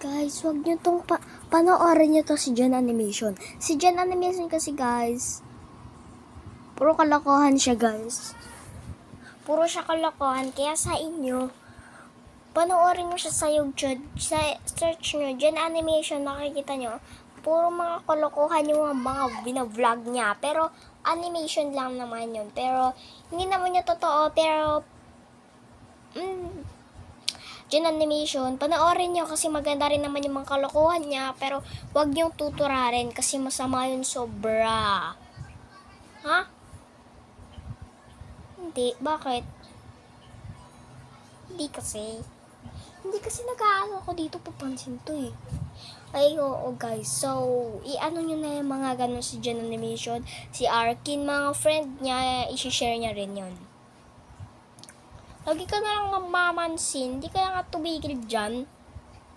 Guys, wag nyo tong panoorin nyo to si Jen Animation. Si Jen Animation kasi guys, puro kalokohan siya guys. Puro siya kalokohan. Kaya sa inyo, panoorin nyo siya sa YouTube. Sa search nyo, Jen Animation, makikita nyo. Puro mga kalokohan yung mga binavlog niya. Pero animation lang naman yun. Pero hindi naman yung totoo. Pero Jen Animation, panoorin nyo kasi maganda rin naman yung mga kalokohan niya, pero wag nyo tuturarin kasi masama yun sobra. Ha? Hindi. Bakit? Hindi kasi nag-aano ako dito, papansin to eh. Ay, oo guys. So, i-ano nyo na yung mga ganun si Jen Animation, si Arkin, mga friend niya, i-share niya rin yun. Lagi ka na lang mamansin, di kaya nga tumigil dyan.